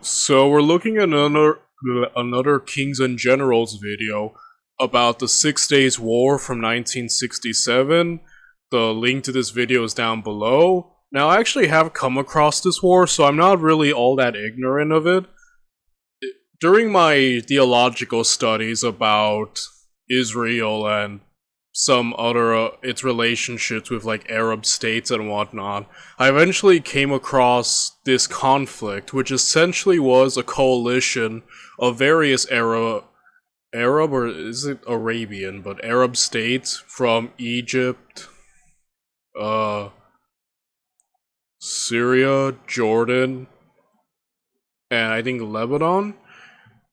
So we're looking at another Kings and Generals video about the Six Days War from 1967. The link to this video is down below. Now, I actually have come across this war, so I'm not really all that ignorant of it. During my theological studies about Israel and some other its relationships with like Arab states and whatnot, I eventually came across this conflict, which essentially was a coalition of various Arab or is it Arabian, but Arab states from Egypt, uh, Syria, Jordan, and I think Lebanon,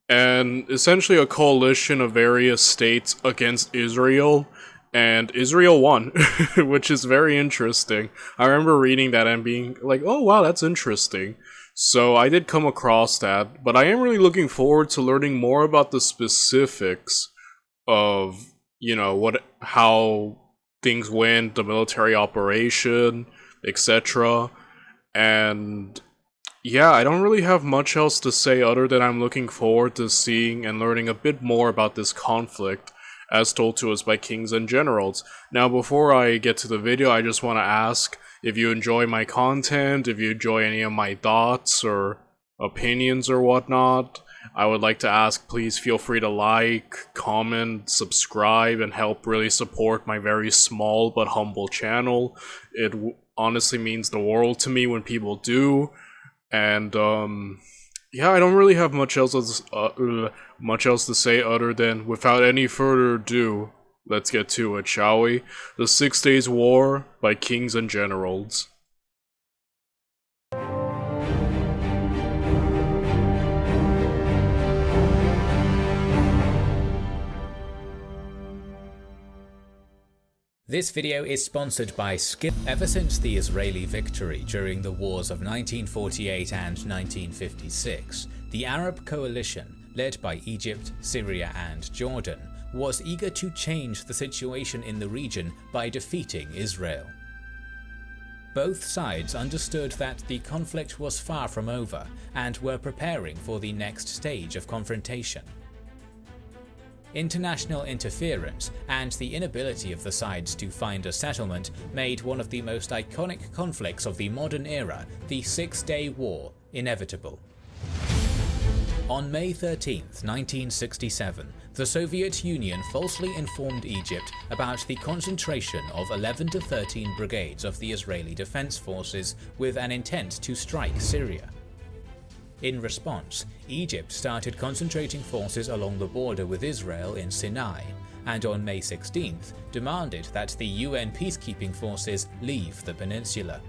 and essentially a coalition of various states against Israel, and Israel won, which is very interesting. I remember reading that and being like, oh wow, that's interesting. So I did come across that, but I am really looking forward to learning more about the specifics of, how things went, the military operation, etc. And yeah, I don't really have much else to say other than I'm looking forward to seeing and learning a bit more about this conflict as told to us by Kings and Generals. Now, before I get to the video, I just want to ask if you enjoy my content, if you enjoy any of my thoughts or opinions or whatnot. I would like to ask, please feel free to like, comment, subscribe, and help really support my very small but humble channel. It honestly means the world to me when people do. And yeah, I don't really have much else to say other than, without any further ado, let's get to it, shall we? The 6 Days War by Kings and Generals. This video is sponsored by Skip. Ever since the Israeli victory during the wars of 1948 and 1956, the Arab coalition, led by Egypt, Syria and Jordan, was eager to change the situation in the region by defeating Israel. Both sides understood that the conflict was far from over and were preparing for the next stage of confrontation. International interference and the inability of the sides to find a settlement made one of the most iconic conflicts of the modern era, the Six-Day War, inevitable. On May 13, 1967, the Soviet Union falsely informed Egypt about the concentration of 11 to 13 brigades of the Israeli Defense Forces with an intent to strike Syria. In response, Egypt started concentrating forces along the border with Israel in Sinai, and on May 16th demanded that the UN peacekeeping forces leave the peninsula.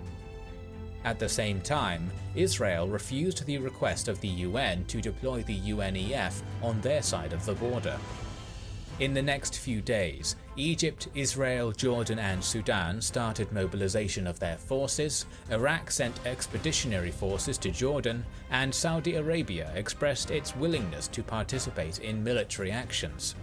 At the same time, Israel refused the request of the UN to deploy the UNEF on their side of the border. In the next few days, Egypt, Israel, Jordan and Sudan started mobilization of their forces, Iraq sent expeditionary forces to Jordan, and Saudi Arabia expressed its willingness to participate in military actions.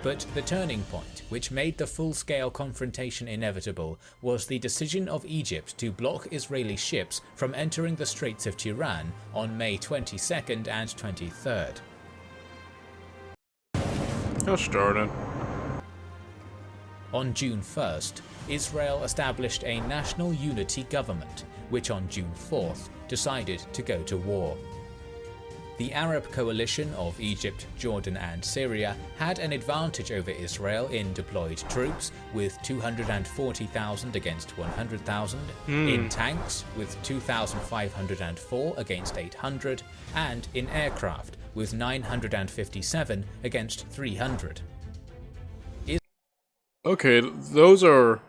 But the turning point, which made the full-scale confrontation inevitable, was the decision of Egypt to block Israeli ships from entering the Straits of Tiran on May 22nd and 23rd. Let's start it. On June 1st, Israel established a national unity government, which on June 4th decided to go to war. The Arab coalition of Egypt, Jordan and Syria had an advantage over Israel in deployed troops, with 240,000 against 100,000, in tanks with 2,504 against 800, and in aircraft with 957 against 300. Okay, those are,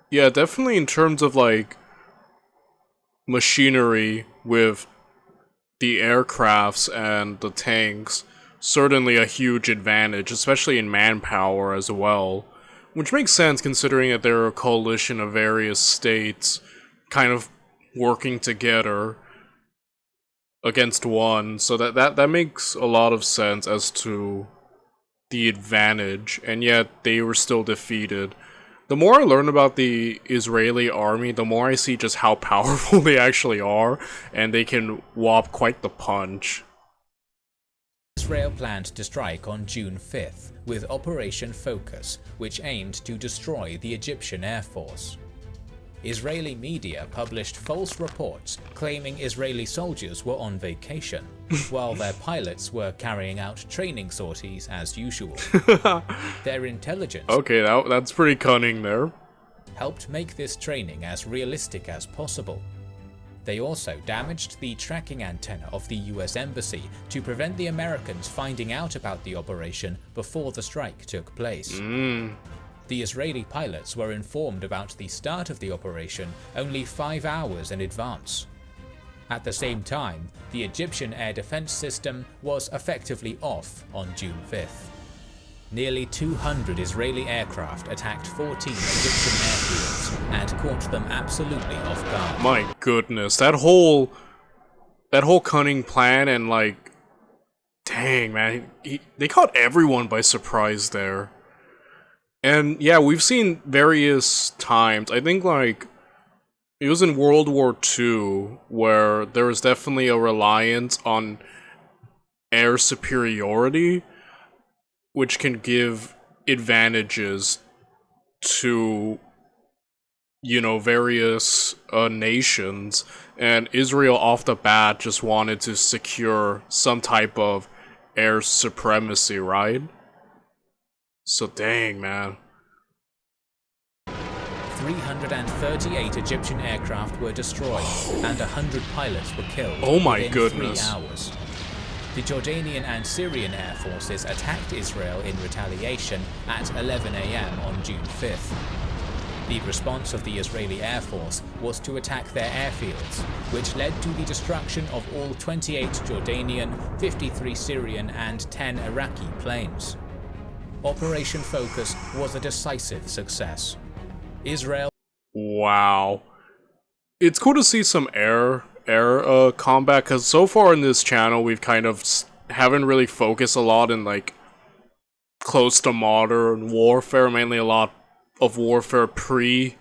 yeah, definitely in terms of like machinery with the aircrafts and the tanks, certainly a huge advantage, especially in manpower as well, which makes sense considering that they're a coalition of various states kind of working together against one, so that makes a lot of sense as to the advantage, and yet they were still defeated. The more I learn about the Israeli army, the more I see just how powerful they actually are, and they can whop quite the punch. Israel planned to strike on June 5th with Operation Focus, which aimed to destroy the Egyptian Air Force. Israeli media published false reports claiming Israeli soldiers were on vacation, while their pilots were carrying out training sorties as usual. Their intelligence that's pretty cunning there. helped make this training as realistic as possible. They also damaged the tracking antenna of the US Embassy to prevent the Americans finding out about the operation before the strike took place. The Israeli pilots were informed about the start of the operation only 5 hours in advance. At the same time, the Egyptian air defense system was effectively off on June 5th. Nearly 200 Israeli aircraft attacked 14 Egyptian airfields and caught them absolutely off guard. My goodness, that whole cunning plan, and like, dang man, they caught everyone by surprise there. And yeah, we've seen various times, I think like, it was in World War II, where there was definitely a reliance on air superiority, which can give advantages to, you know, various nations. And Israel off the bat just wanted to secure some type of air supremacy, right? So dang, man. 338 Egyptian aircraft were destroyed and 100 pilots were killed Oh my within goodness. 3 hours. The Jordanian and Syrian air forces attacked Israel in retaliation at 11 AM on June 5th. The response of the Israeli Air Force was to attack their airfields, which led to the destruction of all 28 Jordanian, 53 Syrian and 10 Iraqi planes. Operation Focus was a decisive success. Israel. Wow. It's cool to see some air combat, because so far in this channel we've kind of haven't really focused a lot in like close to modern warfare, mainly a lot of warfare pre-planes,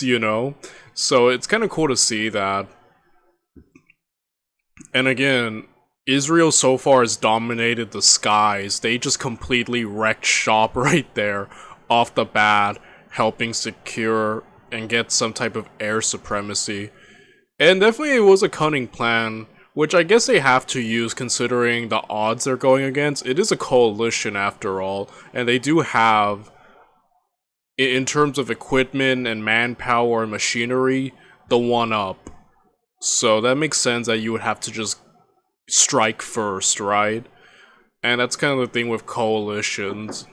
you know? So it's kind of cool to see that. And again, Israel so far has dominated the skies. They just completely wrecked shop right there off the bat, helping secure and get some type of air supremacy. And definitely it was a cunning plan, which I guess they have to use considering the odds they're going against. It is a coalition after all, and they do have, in terms of equipment and manpower and machinery, the one up. So that makes sense that you would have to just strike first, right? And that's kind of the thing with coalitions.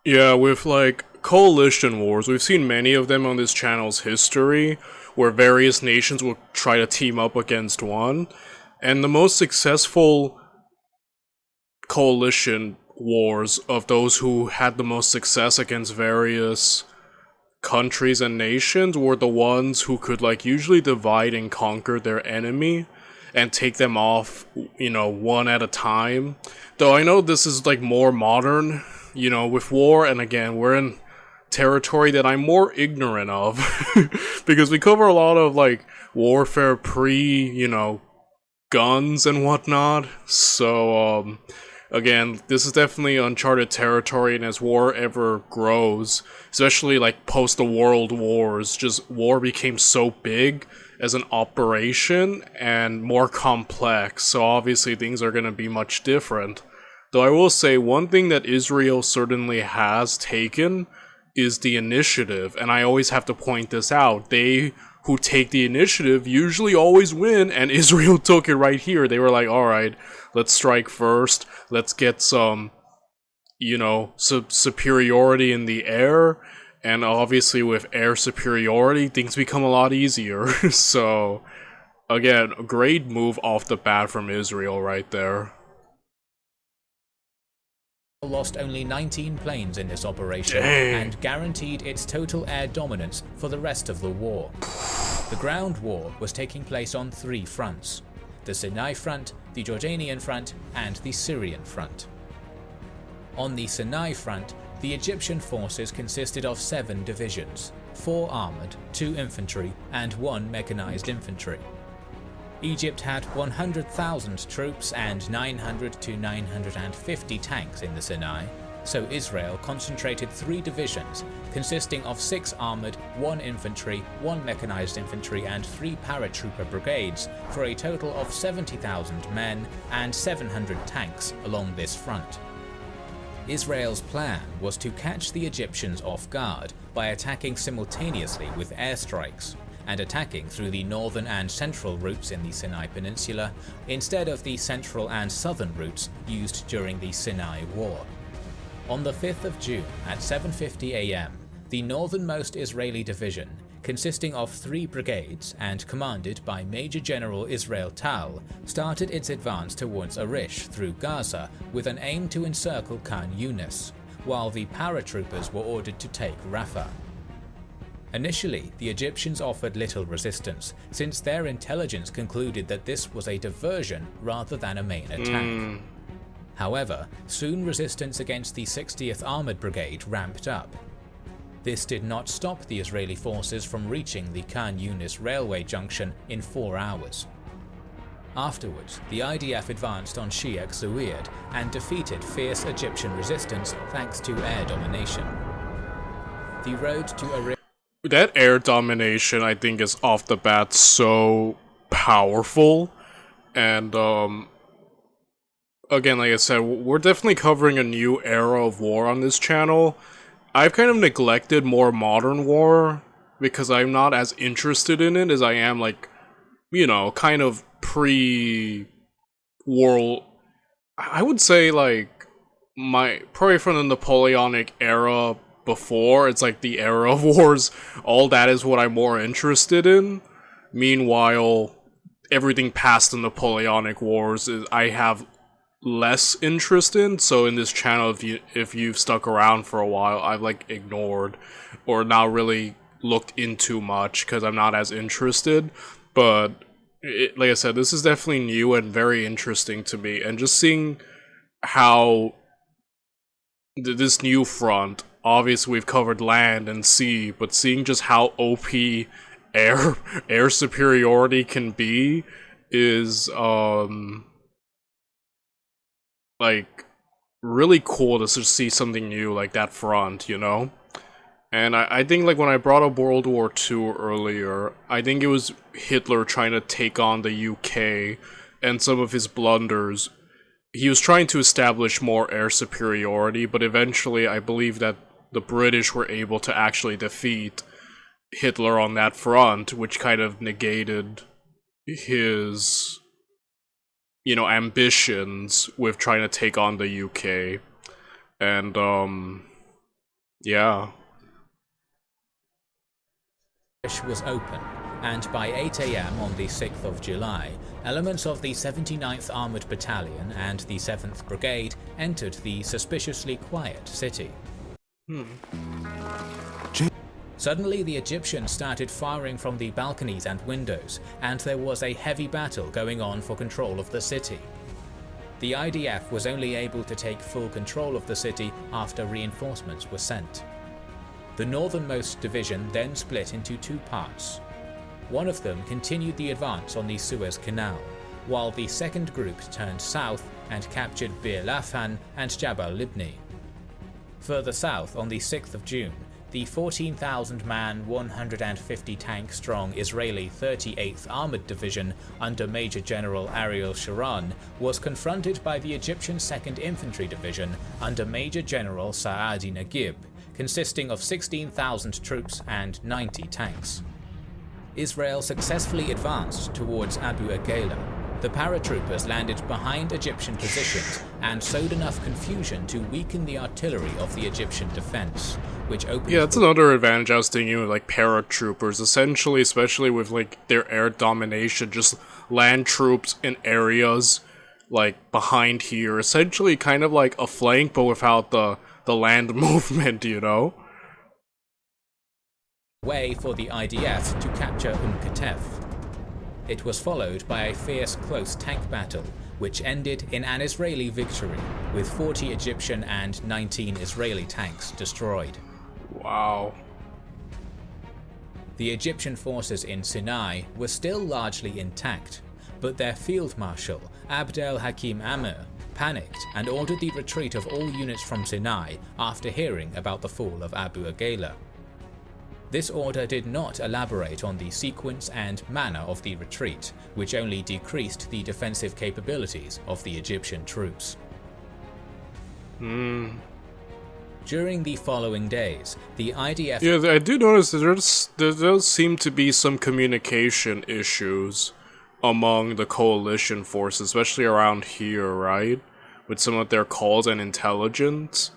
Yeah, with like coalition wars, we've seen many of them on this channel's history, where various nations will try to team up against one. And the most successful coalition wars of those who had the most success against various countries and nations were the ones who could like usually divide and conquer their enemy and take them off, you know, one at a time. Though I know this is like more modern, you know, with war, and again, we're in territory that I'm more ignorant of because we cover a lot of like warfare pre, you know, guns and whatnot. So again, this is definitely uncharted territory, and as war ever grows, especially like post the world wars, just war became so big as an operation and more complex, so obviously things are going to be much different. Though I will say one thing that Israel certainly has taken is the initiative, and I always have to point this out. They who take the initiative usually always win, and Israel took it right here. They were like, alright, let's strike first, let's get some, you know, superiority in the air, and obviously with air superiority, things become a lot easier. So, again, a great move off the bat from Israel right there. Lost only 19 planes in this operation. Dang. And guaranteed its total air dominance for the rest of the war. The ground war was taking place on 3 fronts: the Sinai Front, the Jordanian Front, and the Syrian Front. On the Sinai Front, The Egyptian forces consisted of 7 divisions, 4 armoured, 2 infantry, and 1 mechanized infantry. Egypt had 100,000 troops and 900 to 950 tanks in the Sinai, so Israel concentrated 3 divisions consisting of 6 armoured, 1 infantry, 1 mechanized infantry and 3 paratrooper brigades for a total of 70,000 men and 700 tanks along this front. Israel's plan was to catch the Egyptians off guard by attacking simultaneously with airstrikes, and attacking through the northern and central routes in the Sinai Peninsula instead of the central and southern routes used during the Sinai War. On the 5th of June at 7:50 am, the northernmost Israeli division, consisting of 3 brigades and commanded by Major General Israel Tal, started its advance towards Arish through Gaza with an aim to encircle Khan Yunis, while the paratroopers were ordered to take Rafah. Initially, the Egyptians offered little resistance, since their intelligence concluded that this was a diversion rather than a main attack. However, soon resistance against the 60th Armoured Brigade ramped up. This did not stop the Israeli forces from reaching the Khan Yunis railway junction in 4 hours. Afterwards, the IDF advanced on Sheikh Zayed and defeated fierce Egyptian resistance thanks to air domination. The road to Arish. That air domination, I think, is off the bat so powerful. And, again, like I said, we're definitely covering a new era of war on this channel. I've kind of neglected more modern war because I'm not as interested in it as I am, like, you know, kind of pre-world. I would say, like, probably from the Napoleonic era before. It's like the era of wars. All that is what I'm more interested in. Meanwhile, everything past the Napoleonic Wars is I have less interest in. So in this channel, if you've stuck around for a while, I've like ignored or not really looked into much because I'm not as interested. But like I said, this is definitely new and very interesting to me, and just seeing how this new front, obviously we've covered land and sea, but seeing just how OP air superiority can be is like really cool to just see something new like that front, you know? And I think, like, when I brought up World War II earlier, I think it was Hitler trying to take on the UK and some of his blunders. He was trying to establish more air superiority, but eventually I believe that the British were able to actually defeat Hitler on that front, which kind of negated his, you know, ambitions with trying to take on the UK. And, yeah. Was open, and by 8 am on the 6th of July, elements of the 79th Armoured Battalion and the 7th Brigade entered the suspiciously quiet city. Suddenly, the Egyptians started firing from the balconies and windows, and there was a heavy battle going on for control of the city. The IDF was only able to take full control of the city after reinforcements were sent. The northernmost division then split into 2 parts. One of them continued the advance on the Suez Canal, while the second group turned south and captured Bir Lafan and Jabal Libni. Further south, on the 6th of June, the 14,000-man, 150-tank-strong Israeli 38th Armoured Division under Major General Ariel Sharon was confronted by the Egyptian 2nd Infantry Division under Major General Saadi Naguib, consisting of 16,000 troops and 90 tanks. Israel successfully advanced towards Abu Agela. The paratroopers landed behind Egyptian positions and sowed enough confusion to weaken the artillery of the Egyptian defense, which opened... Yeah, that's another advantage I was thinking with, like, paratroopers, essentially, especially with, like, their air domination, just land troops in areas, like, behind here, essentially kind of like a flank, but without the land movement, you know? Way for the IDF to capture Katef. It was followed by a fierce close tank battle, which ended in an Israeli victory, with 40 Egyptian and 19 Israeli tanks destroyed. Wow. The Egyptian forces in Sinai were still largely intact, but their field marshal, Abd el-Hakim Amr, panicked and ordered the retreat of all units from Sinai after hearing about the fall of Abu Aghaila. This order did not elaborate on the sequence and manner of the retreat, which only decreased the defensive capabilities of the Egyptian troops. During the following days, the IDF... Yeah, I do notice that there does seem to be some communication issues among the coalition forces, especially around here, right? With some of their calls and intelligence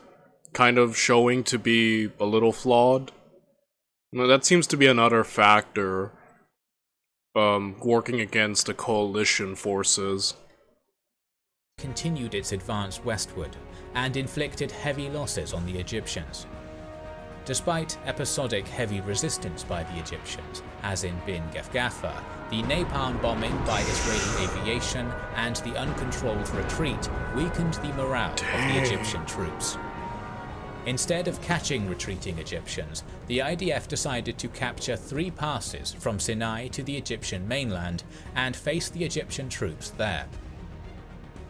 kind of showing to be a little flawed. That seems to be another factor working against the coalition forces. Continued its advance westward and inflicted heavy losses on the Egyptians. Despite episodic heavy resistance by the Egyptians, as in Bin Gefgafa, the napalm bombing by Israeli aviation and the uncontrolled retreat weakened the morale of the Egyptian troops. Instead of catching retreating Egyptians, the IDF decided to capture 3 passes from Sinai to the Egyptian mainland and face the Egyptian troops there.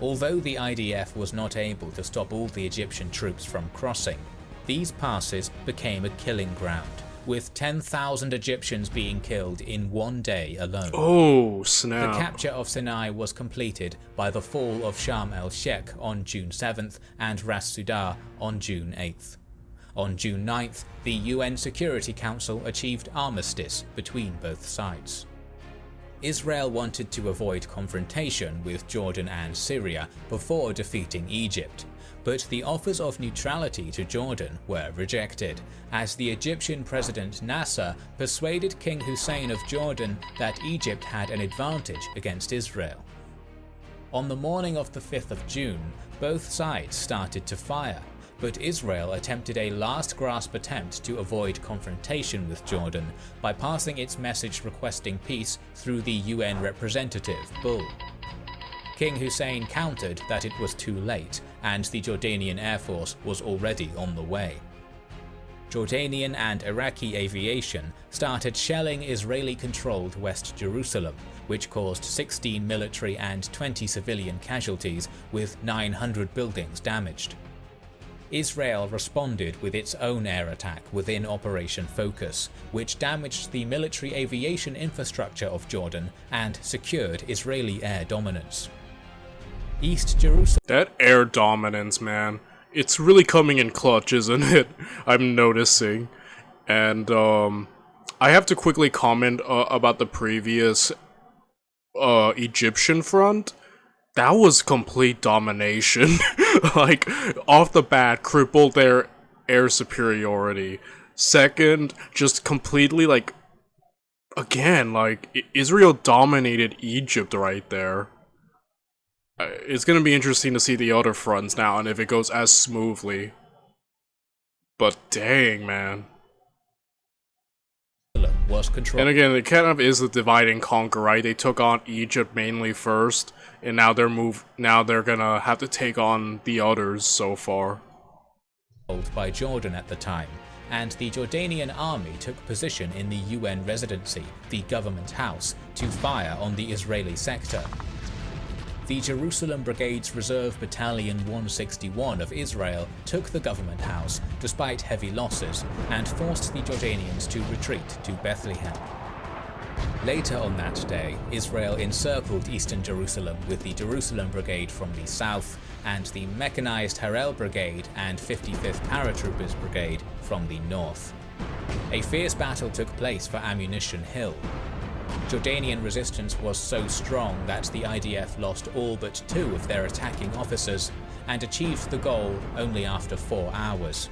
Although the IDF was not able to stop all the Egyptian troops from crossing, these passes became a killing ground, with 10,000 Egyptians being killed in one day alone. Oh, snap. The capture of Sinai was completed by the fall of Sharm el-Sheikh on June 7th and Ras Sudah on June 8th. On June 9th, the UN Security Council achieved armistice between both sides. Israel wanted to avoid confrontation with Jordan and Syria before defeating Egypt, but the offers of neutrality to Jordan were rejected, as the Egyptian President Nasser persuaded King Hussein of Jordan that Egypt had an advantage against Israel. On the morning of the 5th of June, both sides started to fire, but Israel attempted a last-gasp attempt to avoid confrontation with Jordan by passing its message requesting peace through the UN representative, Bull. King Hussein countered that it was too late, and the Jordanian Air Force was already on the way. Jordanian and Iraqi aviation started shelling Israeli-controlled West Jerusalem, which caused 16 military and 20 civilian casualties, with 900 buildings damaged. Israel responded with its own air attack within Operation Focus, which damaged the military aviation infrastructure of Jordan and secured Israeli air dominance. East Jerusalem... That air dominance, man. It's really coming in clutch, isn't it? I'm noticing. And, I have to quickly comment about the previous, Egyptian front. That was complete domination. Like, off the bat, crippled their air superiority. Second, just completely, like, again, like, Israel dominated Egypt right there. It's gonna be interesting to see the other fronts now, and if it goes as smoothly. But dang, man. was controlled. And again, it kind of is the divide and conquer, right? They took on Egypt mainly first, and now they're gonna have to take on the others so far. By Jordan at the time, and the Jordanian army took position in the UN residency, the government house, to fire on the Israeli sector. The Jerusalem Brigade's Reserve Battalion 161 of Israel took the government house despite heavy losses and forced the Jordanians to retreat to Bethlehem. Later on that day, Israel encircled eastern Jerusalem with the Jerusalem Brigade from the south and the mechanized Harel Brigade and 55th Paratroopers Brigade from the north. A fierce battle took place for Ammunition Hill. Jordanian resistance was so strong that the IDF lost all but 2 of their attacking officers and achieved the goal only after 4 hours.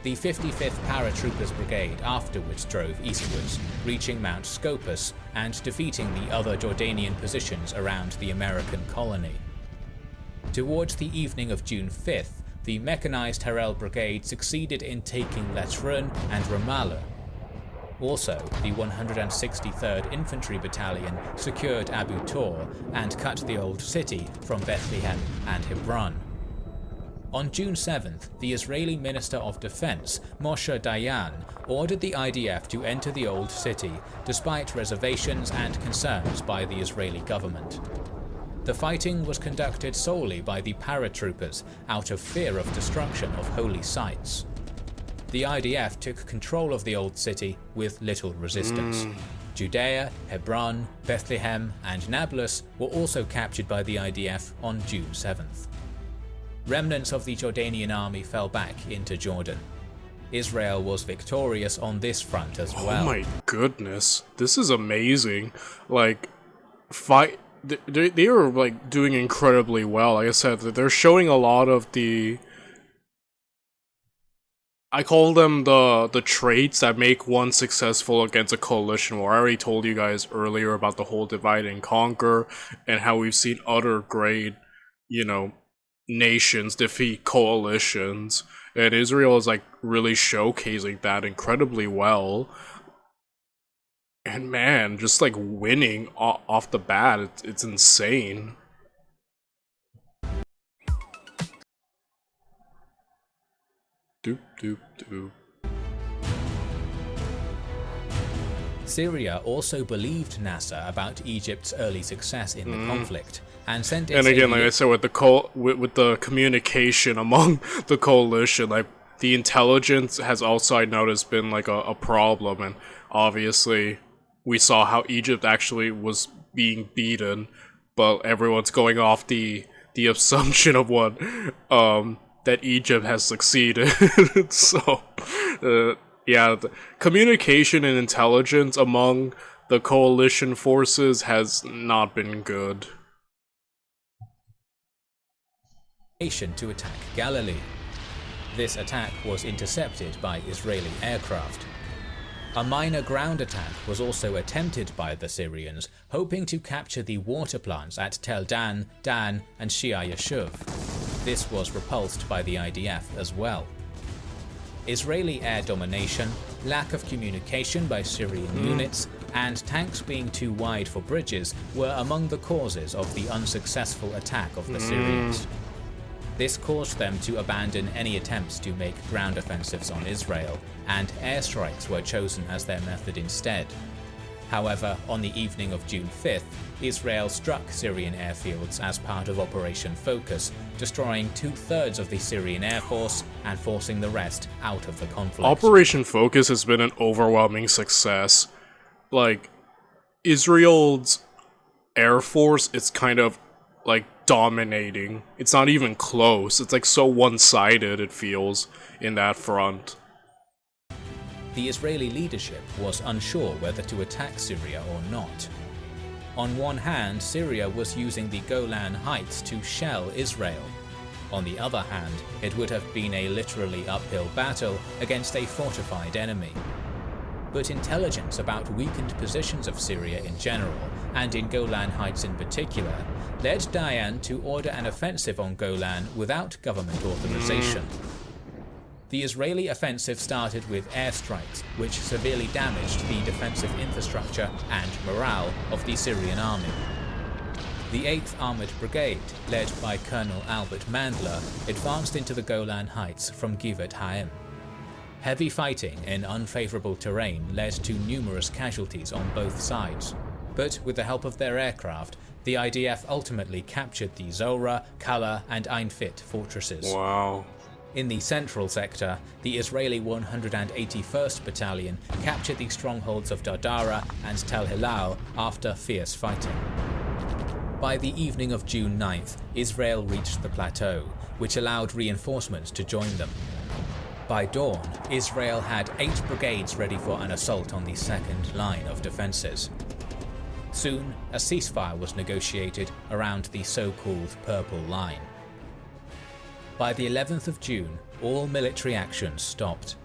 The 55th Paratroopers Brigade afterwards drove eastwards, reaching Mount Scopus and defeating the other Jordanian positions around the American colony. Towards the evening of June 5th, the mechanized Harel Brigade succeeded in taking Latrun and Ramallah. Also, the 163rd Infantry Battalion secured Abu Tor and cut the old city from Bethlehem and Hebron. On June 7th, the Israeli Minister of Defense, Moshe Dayan, ordered the IDF to enter the old city, despite reservations and concerns by the Israeli government. The fighting was conducted solely by the paratroopers, out of fear of destruction of holy sites. The IDF took control of the old city with little resistance. Judea, Hebron, Bethlehem, and Nablus were also captured by the IDF on June 7th. Remnants of the Jordanian army fell back into Jordan. Israel was victorious on this front as well. Oh my goodness, this is amazing. Like, they are like doing incredibly well. Like I said, they're showing a lot of the, I call them the traits that make one successful against a coalition war. I already told you guys earlier about the whole divide and conquer and how we've seen other great, nations defeat coalitions, and Israel is like really showcasing that incredibly well. And man, just like winning off the bat, it's insane. Doop doop doop. Syria also believed Nasser about Egypt's early success in the conflict, and sent its And again, like I said, with the communication among the coalition, like the intelligence has also, I noticed, been like a problem, and obviously we saw how Egypt actually was being beaten, but everyone's going off the assumption of what that Egypt has succeeded. So yeah, the communication and intelligence among the coalition forces has not been good. to attack Galilee. This attack was intercepted by Israeli aircraft. A minor ground attack was also attempted by the Syrians, hoping to capture the water plants at Tel Dan, Dan, and Shia Yashuv. This was repulsed by the IDF as well. Israeli air domination, lack of communication by Syrian units, and tanks being too wide for bridges were among the causes of the unsuccessful attack of the Syrians. This caused them to abandon any attempts to make ground offensives on Israel, and airstrikes were chosen as their method instead. However, on the evening of June 5th, Israel struck Syrian airfields as part of Operation Focus, destroying 2/3 of the Syrian Air Force and forcing the rest out of the conflict. Operation Focus has been an overwhelming success. Like, Israel's Air Force, it's kind of like dominating. It's not even close. It's like so one-sided, it feels, in that front. The Israeli leadership was unsure whether to attack Syria or not. On one hand, Syria was using the Golan Heights to shell Israel. On the other hand, it would have been a literally uphill battle against a fortified enemy. But intelligence about weakened positions of Syria in general, and in Golan Heights in particular, led Dayan to order an offensive on Golan without government authorization. The Israeli offensive started with airstrikes, which severely damaged the defensive infrastructure and morale of the Syrian army. The 8th Armoured Brigade, led by Colonel Albert Mandler, advanced into the Golan Heights from Givat Haim. Heavy fighting in unfavourable terrain led to numerous casualties on both sides, but with the help of their aircraft, the IDF ultimately captured the Zora, Kala, and Ein Fit fortresses. Wow. In the central sector, the Israeli 181st Battalion captured the strongholds of Dardara and Tel Hilal after fierce fighting. By the evening of June 9th, Israel reached the plateau, which allowed reinforcements to join them. By dawn, Israel had 8 brigades ready for an assault on the second line of defences. Soon, a ceasefire was negotiated around the so-called Purple Line. By the 11th of June, all military actions stopped.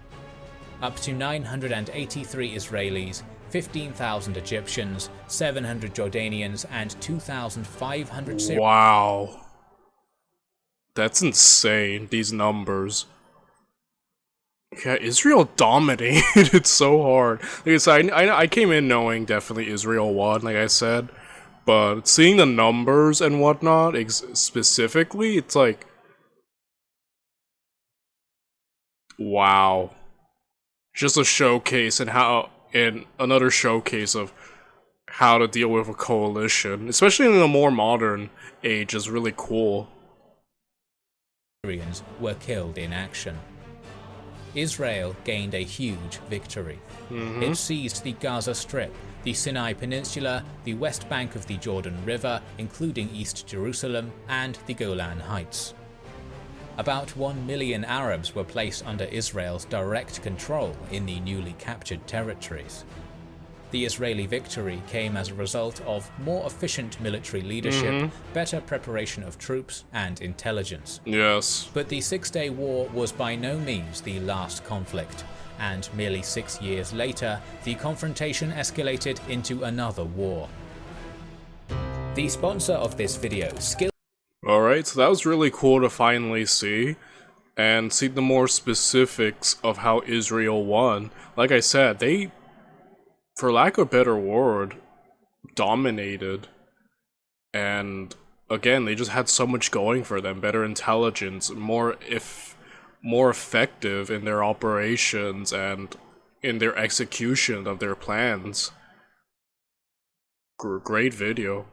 Up to 983 Israelis, 15,000 Egyptians, 700 Jordanians, and 2,500 Syrians. Wow. That's insane, these numbers. Yeah, Israel dominated so hard. Like I said, I came in knowing definitely Israel won, like I said, but seeing the numbers and whatnot, specifically, it's like, wow. Just a showcase and another showcase of how to deal with a coalition, especially in a more modern age, is really cool. Syrians were killed in action. Israel gained a huge victory. It seized the Gaza Strip, the Sinai Peninsula, the west bank of the Jordan River, including East Jerusalem, and the Golan Heights. About 1 million Arabs were placed under Israel's direct control in the newly captured territories. The Israeli victory came as a result of more efficient military leadership, better preparation of troops, and intelligence. Yes. But the Six-Day War was by no means the last conflict, and merely 6 years later, the confrontation escalated into another war. The sponsor of this video, Alright, so that was really cool to finally see, and see the more specifics of how Israel won. Like I said, they, for lack of a better word, dominated. And again, they just had so much going for them. Better intelligence, more effective in their operations and in their execution of their plans. Great video.